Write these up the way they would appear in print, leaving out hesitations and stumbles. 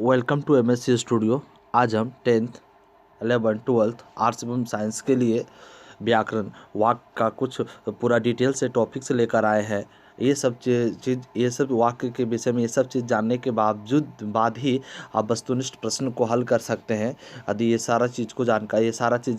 Welcome to MSc studio. आज हम 10th 11th 12th arts एवं साइंस के लिए व्याकरण वाक्य का कुछ पूरा डिटेल से टॉपिक से लेकर आए हैं। ये सब चीज़ ये सब वाक्य के विषय में ये सब चीज़ जानने के बाद ही आप वस्तुनिष्ठ प्रश्न को हल कर सकते हैं। यदि ये सारा चीज़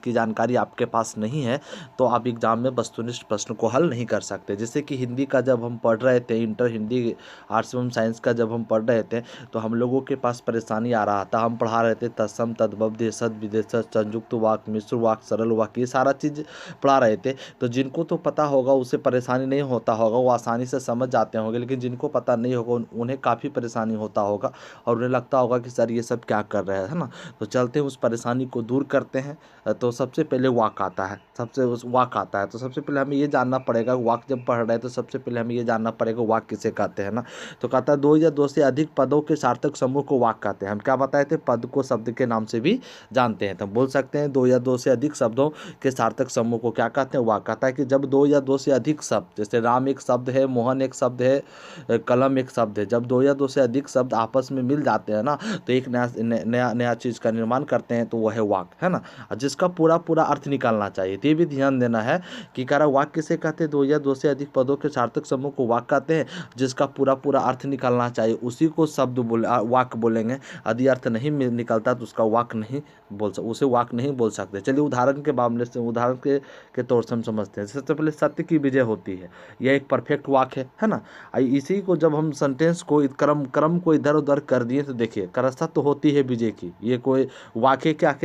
की जानकारी आपके पास नहीं है तो आप एग्जाम में वस्तुनिष्ठ प्रश्न को हल नहीं कर सकते। जैसे कि हिंदी का जब हम पढ़ रहे थे, इंटर हिंदी आर्ट्स एवं साइंस का जब हम पढ़ रहे थे तो हम लोगों के पास परेशानी आ रहा था। हम पढ़ा रहे थे तत्सम, तद्भव, देशज, विदेशज, संयुक्त वाक्य, मिश्र वाक्य, सरल वाक्य, ये सारा चीज़ पढ़ा रहे थे। तो जिनको तो पता होगा उसे परेशानी नहीं होता होगा, वो आसानी से समझ जाते होंगे, लेकिन जिनको पता नहीं होगा उन्हें काफ़ी परेशानी होता होगा और उन्हें लगता होगा कि सर ये सब क्या कर रहे हैं, है ना। तो चलते हैं उस परेशानी को दूर करते हैं। तो सबसे पहले वाक्य आता है, तो सबसे पहले हमें ये जानना पड़ेगा, वाक्य जब पढ़ रहे हैं तो सबसे पहले हमें ये जानना पड़ेगा वाक्य किसे कहते हैं ना। तो कहता है दो या दो से अधिक पदों के सार्थक समूह को वाक्य कहते हैं। हम क्या बताए थे, पद को शब्द के नाम से भी जानते हैं। तो हम बोल सकते हैं दो या दो से अधिक शब्दों के सार्थक समूह को क्या कहते हैं, वाक्य। कहता है कि जब दो या दो से अधिक शब्द, जैसे राम एक शब्द है, मोहन एक शब्द है, कलम एक शब्द है, जब दो या दो से अधिक शब्द आपस में मिल जाते हैं ना तो एक नया चीज़ का निर्माण करते हैं, तो वह है वाक्य, है ना। जिसका पूरा पूरा अर्थ निकालना चाहिए। तो ये भी ध्यान देना है कि कह रहा वाक्य किसे कहते हैं, दो या दो से अधिक पदों के सार्थक समूह को वाक्य कहते हैं। जिसका पूरा पूरा अर्थ निकालना चाहिए उसी को वाक्य बोलेंगे। यदि अर्थ नहीं निकलता तो उसका वाक्य नहीं उसे वाक्य नहीं बोल सकते। चलिए उदाहरण के मामले से, उदाहरण के तौर से हम समझते हैं। सबसे पहले सत्य की विजय होती है, यह एक परफेक्ट वाक्य है ना। इसी को जब हम सेंटेंस को क्रम को इधर उधर कर दिए तो देखिए, सत्य होती है विजय की, ये कोई वाक्य क्या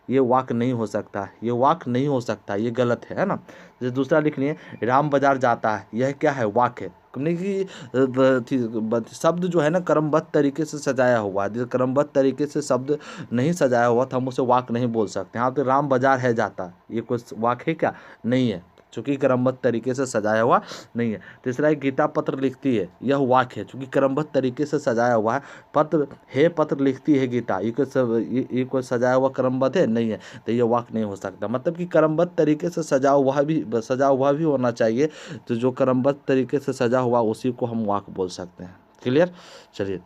ये वाक्य नहीं हो सकता, ये वाक्य नहीं हो सकता, ये गलत है ना। जैसे दूसरा लिख लिए, राम बाजार जाता है, यह क्या है, वाक्य। कि शब्द जो है ना क्रमबद्ध तरीके से सजाया हुआ है। क्रमबद्ध तरीके से शब्द नहीं सजाया हुआ तो हम उसे वाक्य नहीं बोल सकते। हाँ, तो राम बाजार है जाता, ये कोई वाक्य है क्या, नहीं है, चूँकि क्रमबद्ध तरीके से सजाया हुआ नहीं है। तीसरा है गीता पत्र लिखती है, यह वाक्य है, चूँकि क्रमबद्ध तरीके से सजाया हुआ है। पत्र लिखती है गीता, ये कोई सजाया हुआ क्रमबद्ध है, नहीं है, तो ये वाक्य नहीं हो सकता। मतलब कि क्रमबद्ध तरीके से सजा हुआ भी होना चाहिए। तो जो क्रमबद्ध तरीके से सजा हुआ उसी को हम वाक्य बोल सकते हैं। क्लियर। चलिए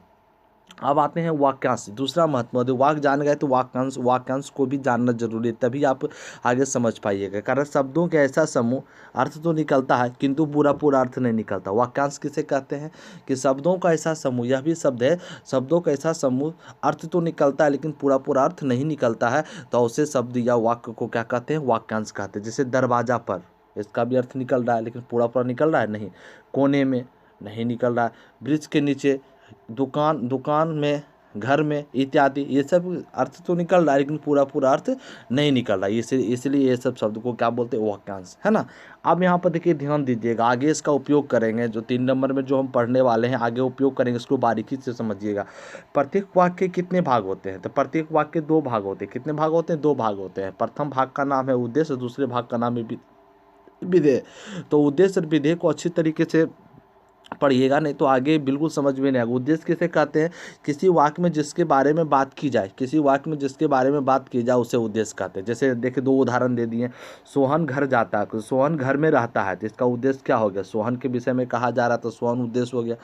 अब आते हैं वाक्यांश। दूसरा महत्व, वाक्य जान गए तो वाक्यांश को भी जानना जरूरी है, तभी आप आगे समझ पाइएगा। कारण शब्दों के ऐसा समूह, अर्थ तो निकलता है किंतु पूरा पूरा अर्थ नहीं निकलता। वाक्यांश किसे कहते हैं कि शब्दों का ऐसा समूह, यह भी शब्द है, शब्दों का ऐसा समूह, अर्थ तो निकलता है लेकिन पूरा पूरा अर्थ नहीं निकलता है, तो उसे शब्द या वाक्य को क्या कहते हैं, वाक्यांश कहते हैं। जैसे दरवाजा पर, इसका भी अर्थ निकल रहा है लेकिन पूरा पूरा निकल रहा है नहीं, कोने में नहीं निकल रहा है, वृक्ष के नीचे, दुकान में, घर में इत्यादि, ये सब अर्थ तो निकल रहा है लेकिन पूरा पूरा अर्थ नहीं निकल रहा है। इसलिए ये सब शब्द को क्या बोलते हैं, वाक्यांश, है ना। अब यहाँ पर देखिए ध्यान दीजिएगा, आगे इसका उपयोग करेंगे, जो 3 नंबर में जो हम पढ़ने वाले हैं आगे उपयोग करेंगे, इसको बारीकी से समझिएगा। प्रत्येक वाक्य के कितने भाग होते हैं, तो प्रत्येक वाक्य के 2 भाग होते हैं। कितने भाग होते हैं, 2 भाग होते हैं। प्रथम भाग का नाम है उद्देश्य, दूसरे भाग का नाम है विधेय। तो उद्देश्य और विधेय को अच्छी तरीके से पढ़िएगा, नहीं तो आगे बिल्कुल समझ में नहीं आएगा। उद्देश्य किसे कहते हैं, किसी वाक्य में जिसके बारे में बात की जाए, उसे उद्देश्य कहते हैं। जैसे देखिए 2 उदाहरण दे दिए। सोहन घर जाता है, सोहन घर में रहता है, तो इसका उद्देश्य क्या हो गया, सोहन के विषय में कहा जा रहा तो सोहन उद्देश्य हो गया।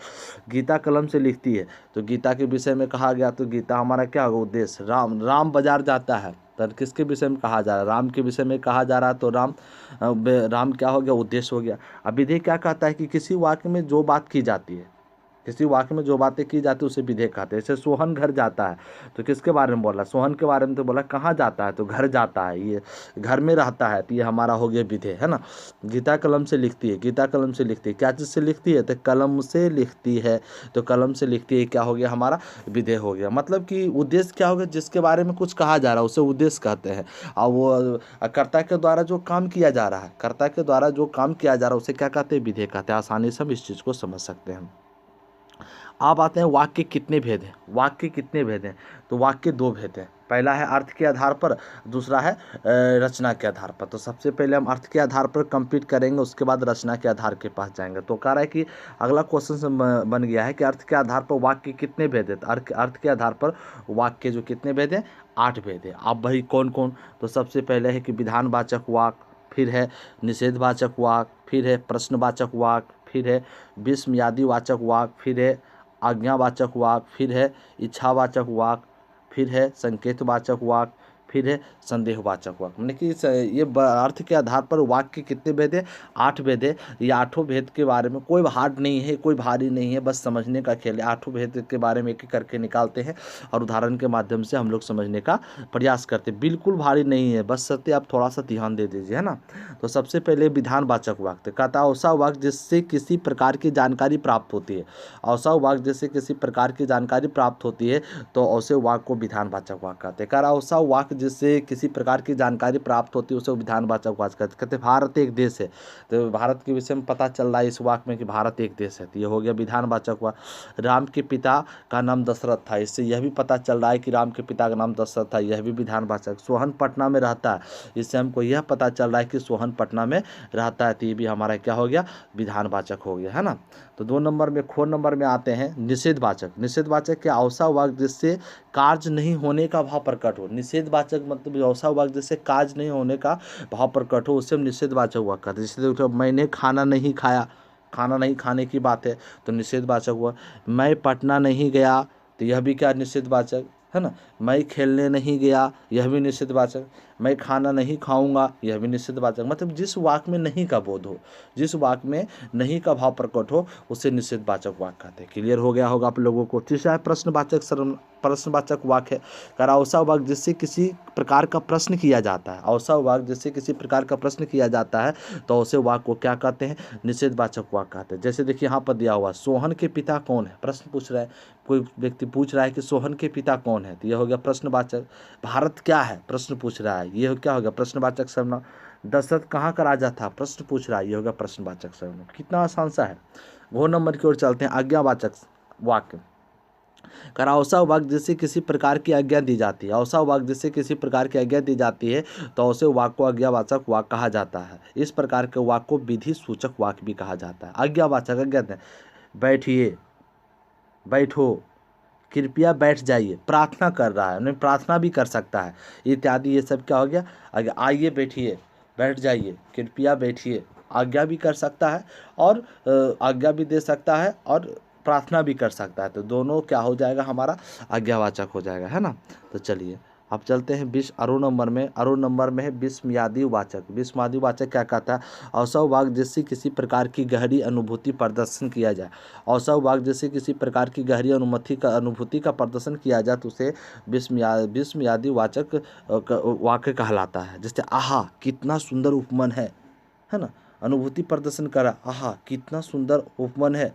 गीता कलम से लिखती है, तो गीता के विषय में कहा गया तो गीता हमारा क्या होगा, उद्देश्य। राम बाजार जाता है, तो किसके विषय में कहा जा रहा है, राम के विषय में कहा जा रहा है, तो राम क्या हो गया, उद्देश्य हो गया। अब विधेय क्या कहता है कि किसी वाक्य में जो बात की जाती है, किसी वाक्य में जो बातें की जाती है उसे विधेय कहते हैं। जैसे सोहन घर जाता है, तो किसके बारे में बोला, सोहन के बारे में, तो बोला कहाँ जाता है, तो घर जाता है, ये घर में रहता है, तो ये हमारा हो गया विधेय, है ना। गीता कलम से लिखती है, क्या चीज़ से लिखती है, तो कलम से लिखती है, तो कलम से लिखती है क्या हो गया, हमारा विधेय हो गया। मतलब कि उद्देश्य क्या हो गया, जिसके बारे में कुछ कहा जा रहा है उसे उद्देश्य कहते हैं। और वो कर्ता के द्वारा जो काम किया जा रहा है, उसे क्या कहते हैं, विधेय कहते हैं। आसानी से हम इस चीज़ को समझ सकते हैं। आप आते हैं वाक्य के कितने भेद हैं, तो वाक्य 2 भेद हैं। पहला है अर्थ के आधार पर, दूसरा है रचना के आधार पर। तो सबसे पहले हम अर्थ के आधार पर कंप्लीट करेंगे, उसके बाद रचना के आधार के पास जाएंगे। तो कह रहा है कि अगला क्वेश्चन बन गया है कि अर्थ के आधार पर वाक्य कितने भेद हैं। अर्थ के आधार पर वाक्य जो कितने भेद हैं, 8 भेद हैं। आप भाई कौन कौन, तो सबसे पहले है कि विधानवाचक वाक्य, फिर है निषेधवाचक वाक्य, फिर है प्रश्नवाचक वाक्य, फिर है विस्मयादिवाचक वाक्य, फिर है आज्ञावाचक वाक्य, फिर है इच्छावाचक वाक्य, फिर है संकेतवाचक वाक्य, फिर है संदेहवाचक वाक्य। मतलब कि ये अर्थ के आधार पर वाक्य के कितने भेद है? 8 भेद है। ये 8 भेद के बारे में कोई हार्ड नहीं है, कोई भारी नहीं है, बस समझने का खेल है। 8 भेद के बारे में एक एक करके निकालते हैं और उदाहरण के माध्यम से हम लोग समझने का प्रयास करते हैं। बिल्कुल भारी नहीं है, बस सत्य आप थोड़ा सा ध्यान दे दीजिए, है ना। तो सबसे पहले विधानवाचक वाक्य कहता है ऐसा वाक्य जिससे किसी प्रकार की जानकारी प्राप्त होती है। ऐसा वाक्य जिससे किसी प्रकार की जानकारी प्राप्त होती है तो ऐसे वाक्य को विधानवाचक वाक्य कहते हैं। कह रहा ऐसा वाक्य जिससे किसी प्रकार की जानकारी प्राप्त होती है उसे विधानवाचक वाक्य कहते हैं। कहते भारत एक देश है, तो भारत के विषय में पता चल रहा है इस वाक्य में कि भारत एक देश है, तो ये हो गया विधानवाचक वाक्य। राम के पिता का नाम दशरथ था, इससे यह भी पता चल रहा है कि राम के पिता का नाम दशरथ था, यह भी विधानवाचक। सोहन पटना में रहता है, इससे हमको यह पता चल रहा है कि सोहन पटना में रहता है, तो ये भी हमारा क्या हो गया? विधानवाचक हो गया, है ना। तो 2 नंबर में, ख नंबर में आते हैं निषेधवाचक। निषेधवाचक के ऐसा वाक्य जिससे कार्य नहीं होने का भाव प्रकट हो। निषेधवाचक मतलब ऐसा वाक्य जिससे कार्य नहीं होने का भाव प्रकट हो, उससे हम निषेधवाचक वाक्य कहते हैं। जैसे देखो, मैंने खाना नहीं खाया, खाना नहीं खाने की बात है तो निषेधवाचक हुआ। मैं पटना नहीं गया, तो यह भी क्या? निषेधवाचक, है ना। मैं खेलने नहीं गया, यह भी निषेधवाचक। मैं खाना नहीं खाऊंगा, यह भी निषेधवाचक। मतलब जिस वाक्य में नहीं का बोध हो, जिस वाक्य में नहीं का भाव प्रकट हो, उसे निषेधवाचक वाक्य कहते हैं। क्लियर हो गया होगा आप लोगों को। तीसरा है प्रश्नवाचक वाक्य है। ऐसा वाक्य जिससे किसी प्रकार का प्रश्न किया जाता है। ऐसा वाक्य जिससे किसी प्रकार का प्रश्न किया जाता है तो उसे वाक्य को क्या कहते हैं? निषेधवाचक वाक्य कहते हैं। जैसे देखिए यहाँ पर दिया हुआ, सोहन के पिता कौन है? प्रश्न पूछ रहा है, कोई व्यक्ति पूछ रहा है कि सोहन के पिता कौन है, तो यह हो गया प्रश्नवाचक। भारत क्या है? प्रश्न पूछ रहा है, ये क्या हो गया? प्रश्नवाचक सर्वनाम। दशरथ कहाँ का राजा था? प्रश्न पूछ रहा है, ये होगा प्रश्नवाचक सर्वनाम। कितना आसान सा है। 2 नंबर की ओर चलते हैं, आज्ञावाचक वाक्य। ऐसा वाक्य जिससे किसी प्रकार की आज्ञा दी जाती है। ऐसा वाक्य जिससे किसी प्रकार की आज्ञा दी जाती है तो उसे वाक्य को आज्ञावाचक वाक्य कहा जाता है। इस प्रकार के वाक्य को विधि सूचक वाक्य भी कहा जाता है। आज्ञावाचक आज्ञा दें, बैठिए, बैठो, कृपया बैठ जाइए, प्रार्थना कर रहा है, नहीं प्रार्थना भी कर सकता है इत्यादि, ये सब क्या हो गया? आइए बैठिए, बैठ जाइए, कृपया बैठिए, आज्ञा भी कर सकता है और आज्ञा भी दे सकता है और प्रार्थना भी कर सकता है, तो दोनों क्या हो जाएगा? हमारा आज्ञावाचक हो जाएगा, है ना। तो चलिए अब चलते हैं 20 अरो नंबर में। अरो नंबर में है विस्मयादि वाचक। विस्मयादि वाचक क्या कहता है? ऐसा वाक्य जिससे किसी प्रकार की गहरी अनुभूति प्रदर्शन किया जाए। ऐसा वाक्य जिससे किसी प्रकार की गहरी अनुभूति का प्रदर्शन किया जाए तो उसे विस्मयादि वाचक वाक्य कहलाता है। जैसे आहा कितना सुंदर उपमन है ना। अनुभूति प्रदर्शन करा, आहा कितना सुंदर उपमन है,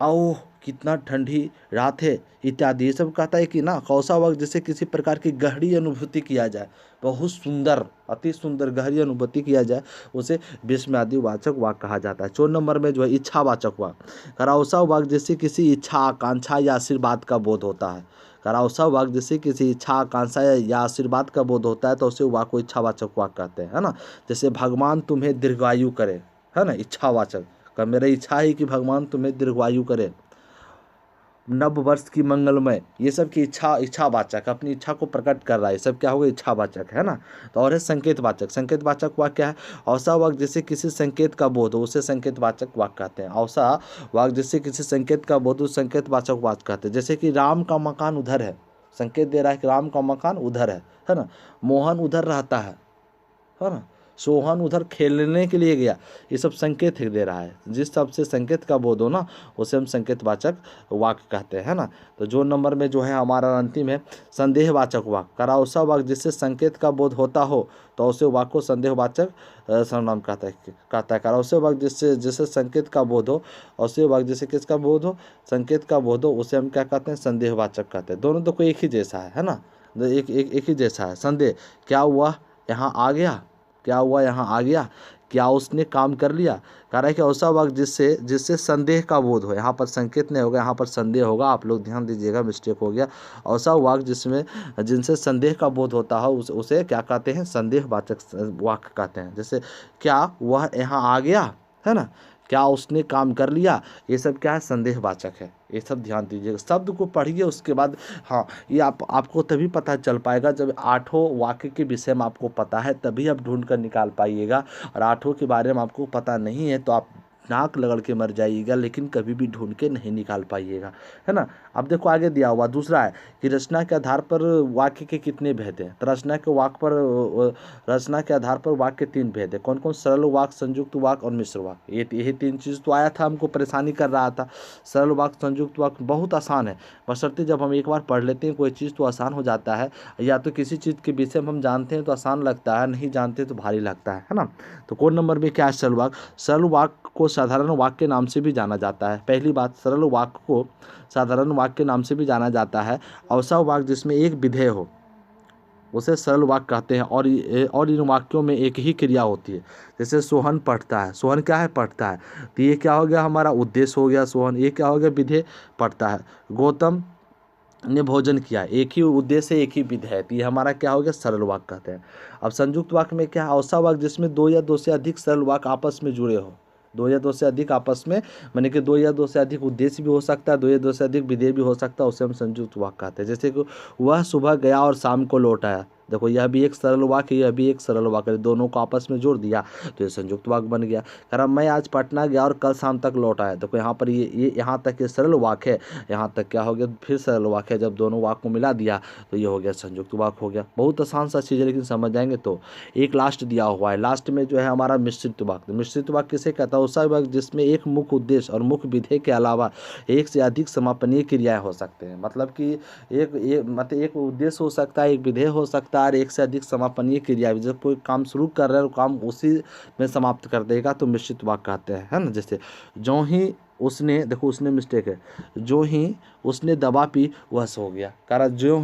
आओ कितना ठंडी रात है इत्यादि, ये सब कहता है कि ना। कौसा वाक्य जिससे किसी प्रकार की गहरी अनुभूति किया जाए, बहुत सुंदर, अति सुंदर गहरी अनुभूति किया जाए, उसे विस्मयादि वाचक वाक्य कहा जाता है। 4 नंबर में जो है इच्छावाचक वाक्य। ऐसा वाक्य जिससे किसी इच्छा, आकांक्षा या आशीर्वाद का बोध होता है। ऐसा वाक्य जिससे किसी इच्छा, आकांक्षा या आशीर्वाद का बोध होता है तो उसे वाक्य को इच्छावाचक वाक्य कहते हैं, है ना। जैसे भगवान तुम्हें दीर्घायु करे, है ना, इच्छावाचक का मेरा इच्छा है कि भगवान तुम्हें दीर्घायु करे, नव वर्ष की मंगलमय, ये सब की इच्छावाचक, अपनी इच्छा को प्रकट कर रहा है, ये सब क्या होगा? इच्छावाचक, है ना। तो और है संकेतवाचक। संकेतवाचक वाक्य क्या है? ऐसा वाक्य जिससे किसी संकेत का बोध हो उसे संकेतवाचक वाक्य कहते हैं। ऐसा वाक्य जिससे किसी संकेत का बोध हो संकेतवाचक वाक्य कहते हैं। जैसे कि राम का मकान उधर है, संकेत दे रहा है कि राम का मकान उधर है ना। मोहन उधर रहता है ना। सोहन उधर खेलने के लिए गया, ये सब संकेत दे रहा है। जिस सब से संकेत का बोध हो ना उसे हम संकेतवाचक वाक्य कहते हैं ना। तो जो नंबर में जो है हमारा अंतिम है संदेहवाचक वाक्य। ऐसा वाक्य जिससे संकेत का बोध होता हो तो उसे वाक्य को संदेहवाचक सर्वनाम कहता है। ऐसे वाक्य जिससे संकेत का बोध हो, ऐसे वाक्य जिससे किसका बोध हो? संकेत का बोध हो, उसे हम क्या कहते हैं? संदेहवाचक कहते हैं। दोनों तो कोई एक ही जैसा है ना, एक ही जैसा है। संदेह, क्या हुआ यहाँ आ गया, क्या हुआ यहाँ आ गया, क्या उसने काम कर लिया। कह रहा है कि ऐसा वाक्य जिससे संदेह का बोध हो, यहाँ पर संकेत नहीं होगा, यहाँ पर संदेह होगा, आप लोग ध्यान दीजिएगा, मिस्टेक हो गया। ऐसा वाक्य जिनसे संदेह का बोध होता है उसे क्या कहते हैं? संदेहवाचक वाक्य कहते हैं। जैसे क्या वह यहाँ आ गया, है ना, क्या उसने काम कर लिया, ये सब क्या है? संदेहवाचक है। ये सब ध्यान दीजिएगा, शब्द को पढ़िए उसके बाद। हाँ, ये आपको तभी पता चल पाएगा जब 8 वाक्य के विषय में आपको पता है, तभी आप ढूंढ कर निकाल पाइएगा। और 8 के बारे में आपको पता नहीं है तो आप नाक रगड़ के मर जाइएगा लेकिन कभी भी ढूंढ के नहीं निकाल पाइएगा, है ना। अब देखो आगे दिया हुआ दूसरा है कि रचना के आधार पर वाक्य के कितने भेद हैं। तो रचना के आधार पर वाक्य के 3 भेद है। कौन कौन? सरल वाक्य, संयुक्त वाक्य और मिश्र वाक्य। यही 3 चीज़ तो आया था, हमको परेशानी कर रहा था। सरल वाक्य, संयुक्त वाक्य बहुत आसान है, बशर्ते जब हम एक बार पढ़ लेते हैं कोई चीज़ तो आसान हो जाता है। या तो किसी चीज़ के विषय में हम जानते हैं तो आसान लगता है, नहीं जानते तो भारी लगता है ना। तो कोड नंबर में क्या है? सरल वाक्य। सरल वाक्य को साधारण वाक्य के नाम से भी जाना जाता है। पहली बात, सरल वाक्य को साधारण वाक्य के नाम से भी जाना जाता है। अवसर वाक्य जिसमें एक विधेय हो उसे सरल वाक्य कहते हैं, और इन वाक्यों में एक ही क्रिया होती है। जैसे सोहन पढ़ता है, सोहन क्या है? पढ़ता है। तो ये क्या हो गया? हमारा उद्देश्य हो गया सोहन। ये क्या हो गया? विधेय, पढ़ता है। गौतम ने भोजन किया, एक ही उद्देश्य, एक ही विधेय है, तो ये हमारा क्या हो गया? सरल वाक्य कहते हैं। अब संयुक्त वाक्य में क्या है? अवसर वाक्य जिसमें 2 या 2 से अधिक सरल वाक्य आपस में जुड़े हो। 2 या 2 से अधिक आपस में, माने कि 2 या 2 से अधिक उद्देश्य भी हो सकता है, 2 या 2 से अधिक विधेय भी हो सकता है, उसे हम संयुक्त वाक्य कहते हैं। जैसे कि वह सुबह गया और शाम को लौट आया। देखो यह भी एक सरल वाक्य, यह भी एक सरल वाक्य, दोनों को आपस में जोड़ दिया तो ये संयुक्त वाक्य बन गया। कह रहा मैं आज पटना गया और कल शाम तक लौट आया। देखो यहाँ पर ये यहाँ तक ये सरल वाक्य है, यहाँ तक क्या हो गया? फिर सरल वाक्य है। जब दोनों वाक्य को मिला दिया तो ये हो गया संयुक्त वाक्य हो गया। बहुत आसान सा चीज़ है लेकिन समझ जाएंगे तो। एक लास्ट दिया हुआ है, लास्ट में जो है हमारा मिश्रित वाक्य। मिश्रित वाक्य किसे कहता है? ऐसा वाक्य जिसमें एक मुख्य उद्देश्य और मुख्य विधेय के अलावा एक से अधिक समापनीय क्रियाएं हो सकते हैं। मतलब कि एक उद्देश्य हो सकता है, एक विधेय हो सकता है, और एक से अधिक समापनीय क्रिया। जब कोई काम शुरू कर रहा है काम उसी में समाप्त कर देगा तो मिश्रित वाक्य कहते हैं, है ना। जैसे जो ही उसने, देखो उसने मिस्टेक है, जो ही उसने दवा पी वह सो गया। कारण जो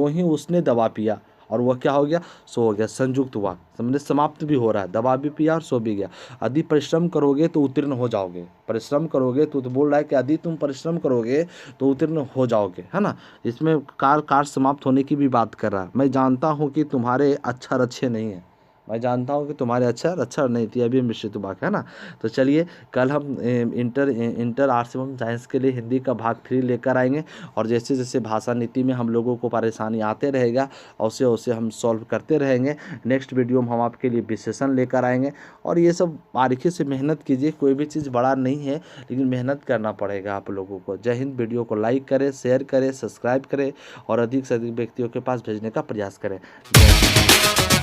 ही उसने दवा पिया और वह क्या हो गया? सो हो गया। संयुक्त वाक्य समझे, समाप्त भी हो रहा है, दवा भी पिया और सो भी गया। यदि परिश्रम करोगे तो उत्तीर्ण हो जाओगे। परिश्रम करोगे तो बोल रहा है कि यदि तुम परिश्रम करोगे तो उत्तीर्ण हो जाओगे, है ना। इसमें कार्य समाप्त होने की भी बात कर रहा है। मैं जानता हूँ कि तुम्हारे अक्षर अच्छे नहीं हैं, मैं जानता हूँ कि तुम्हारे अक्षर नहीं थी, अभी मिश्रित वाक्य, है ना। तो चलिए कल हम इंटर आर्ट्स एवं साइंस के लिए हिंदी का भाग 3 लेकर आएंगे, और जैसे जैसे भाषा नीति में हम लोगों को परेशानी आते रहेगा उसे उसे हम सॉल्व करते रहेंगे। नेक्स्ट वीडियो में हम आपके लिए विशेषण लेकर आएंगे, और ये सब बारीकी से मेहनत कीजिए। कोई भी चीज़ बड़ा नहीं है लेकिन मेहनत करना पड़ेगा आप लोगों को। जय हिंद। वीडियो को लाइक करें, शेयर करें, सब्सक्राइब करें और अधिक से अधिक व्यक्तियों के पास भेजने का प्रयास करें। जय हिंद।